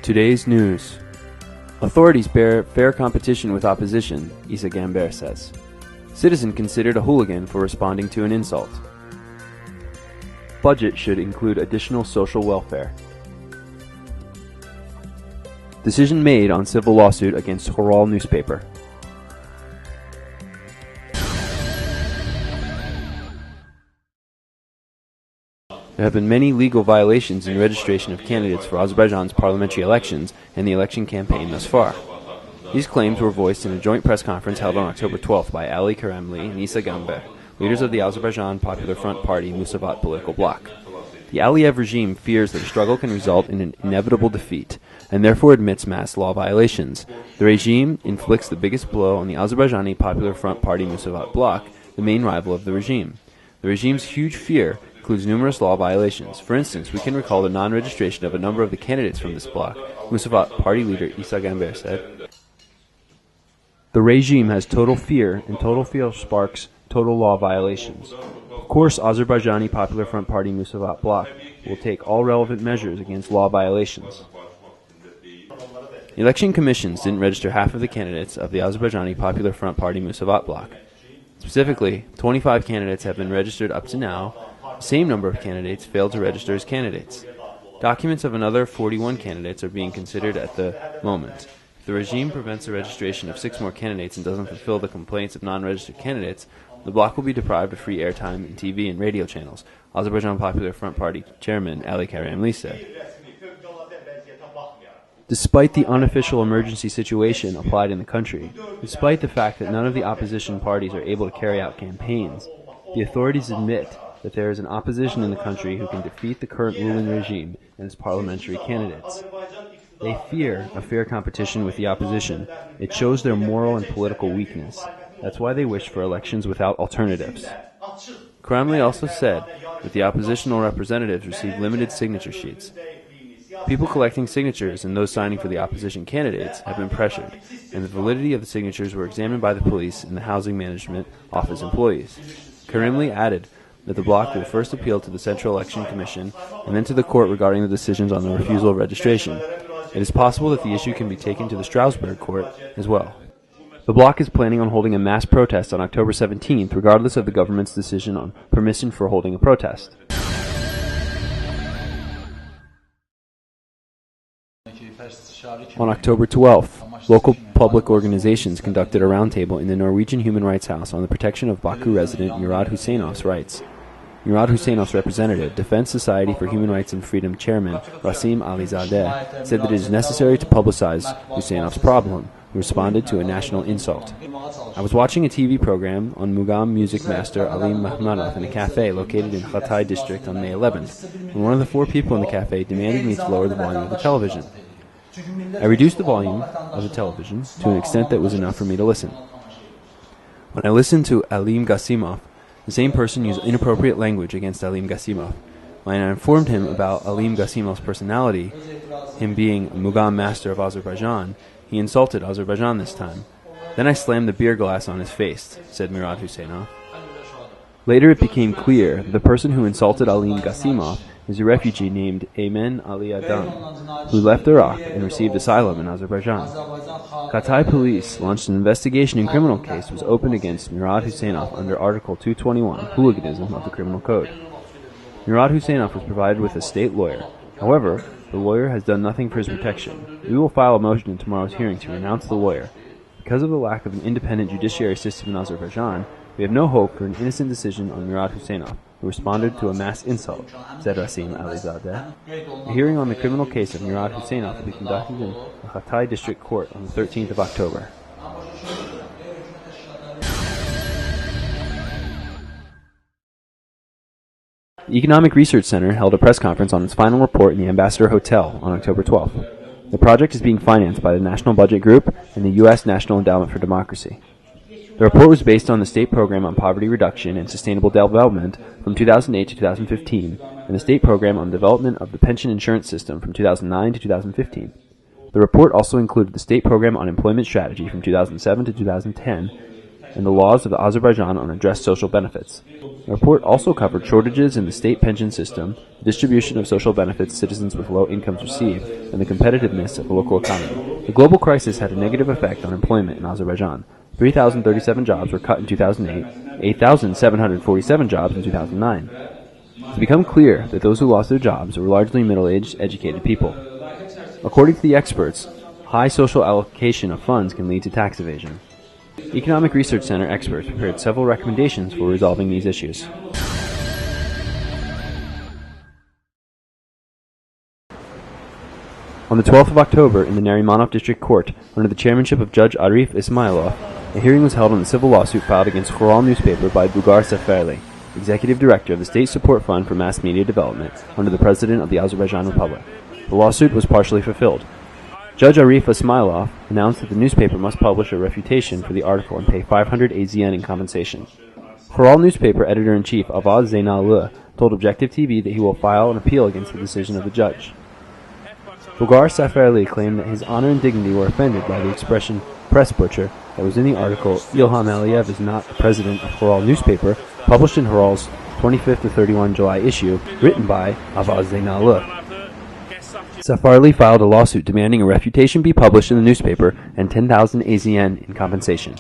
Today's news. Authorities bear fair competition with opposition, Issa Gamber says. Citizen considered a hooligan for responding to an insult. Budget should include additional social welfare. Decision made on civil lawsuit against Khoral newspaper. There have been many legal violations in registration of candidates for Azerbaijan's parliamentary elections and the election campaign thus far. These claims were voiced in a joint press conference held on October 12th by Ali Karamli and Issa Gamber, leaders of the Azerbaijan Popular Front Party Musavat political bloc. The Aliyev regime fears that the struggle can result in an inevitable defeat, and therefore admits mass law violations. The regime inflicts the biggest blow on the Azerbaijani Popular Front Party Musavat bloc, the main rival of the regime. The regime's huge fear includes numerous law violations. For instance, we can recall the non-registration of a number of the candidates from this bloc, Musavat party leader Issa Gamber said. The regime has total fear, and total fear sparks total law violations. Of course, Azerbaijani Popular Front Party Musavat bloc will take all relevant measures against law violations. Election commissions didn't register half of the candidates of the Azerbaijani Popular Front Party Musavat bloc. Specifically, 25 candidates have been registered up to now. The same number of candidates failed to register as candidates. Documents of another 41 candidates are being considered at the moment. If the regime prevents the registration of 6 more candidates and doesn't fulfill the complaints of non-registered candidates, the bloc will be deprived of free airtime in TV and radio channels, Azerbaijan Popular Front Party chairman Ali Karamli said. Despite the unofficial emergency situation applied in the country, despite the fact that none of the opposition parties are able to carry out campaigns, the authorities admit that there is an opposition in the country who can defeat the current ruling regime and its parliamentary candidates. They fear a fair competition with the opposition. It shows their moral and political weakness. That's why they wish for elections without alternatives. Karamli also said that the oppositional representatives received limited signature sheets. People collecting signatures and those signing for the opposition candidates have been pressured, and the validity of the signatures were examined by the police and the Housing Management Office employees. Karamli added that the bloc will first appeal to the Central Election Commission and then to the court regarding the decisions on the refusal of registration. It is possible that the issue can be taken to the Strasbourg court as well. The bloc is planning on holding a mass protest on October 17th, regardless of the government's decision on permission for holding a protest. On October 12th, local public organizations conducted a roundtable in the Norwegian Human Rights House on the protection of Baku resident Murad Huseynov's rights. Murad Huseynov's representative, Defense Society for Human Rights and Freedom chairman Rasim Alizadeh, said that it is necessary to publicize Huseynov's problem, who responded to a national insult. I was watching a TV program on Mugam music master Alim Mahmadov in a cafe located in Khatay district on May 11th, when one of the 4 people in the cafe demanded me to lower the volume of the television. I reduced the volume of the television to an extent that was enough for me to listen. When I listened to Alim Gasimov, the same person used inappropriate language against Alim Gasimov. When I informed him about Alim Gasimov's personality, him being a Mugam master of Azerbaijan, he insulted Azerbaijan this time. Then I slammed the beer glass on his face, said Murad Huseynov. Later it became clear that the person who insulted Alim Gasimov is a refugee named Ayman Ali Adam, who left Iraq and received asylum in Azerbaijan. Khatay police launched an investigation and criminal case was opened against Murad Huseynov under Article 221, hooliganism of the Criminal Code. Murad Huseynov was provided with a state lawyer. However, the lawyer has done nothing for his protection. We will file a motion in tomorrow's hearing to renounce the lawyer. Because of the lack of an independent judiciary system in Azerbaijan, we have no hope for an innocent decision on Murad Huseynov, who responded to a mass insult, said Rasim Alizadeh. A hearing on the criminal case of Murad Huseynov will be conducted in the Khatay District Court on the 13th of October. The Economic Research Center held a press conference on its final report in the Ambassador Hotel on October 12th. The project is being financed by the National Budget Group and the U.S. National Endowment for Democracy. The report was based on the State Program on Poverty Reduction and Sustainable Development from 2008 to 2015 and the State Program on Development of the Pension Insurance System from 2009 to 2015. The report also included the State Program on Employment Strategy from 2007 to 2010 and the laws of Azerbaijan on addressed social benefits. The report also covered shortages in the state pension system, the distribution of social benefits citizens with low incomes receive, and the competitiveness of the local economy. The global crisis had a negative effect on employment in Azerbaijan. 3,037 jobs were cut in 2008, 8,747 jobs in 2009. It's become clear that those who lost their jobs were largely middle-aged, educated people. According to the experts, high social allocation of funds can lead to tax evasion. Economic Research Center experts prepared several recommendations for resolving these issues. On the 12th of October, in the Narimanov District Court, under the chairmanship of Judge Arif Ismailov, a hearing was held on the civil lawsuit filed against Khural newspaper by Bugar Safarli, executive director of the State Support Fund for Mass Media Development, under the President of the Azerbaijan Republic. The lawsuit was partially fulfilled. Judge Arif Ismailov announced that the newspaper must publish a refutation for the article and pay 500 AZN in compensation. Khural newspaper editor-in-chief Avaz Zeynalur told Objective TV that he will file an appeal against the decision of the judge. Bugar Safarli claimed that his honor and dignity were offended by the expression "press butcher" that was in the article "Ilham Aliyev is not the president of Khural newspaper," published in Khural's 25th to 31 July issue, written by Avaz Zeynalur. Safarli filed a lawsuit demanding a refutation be published in the newspaper and 10,000 AZN in compensation.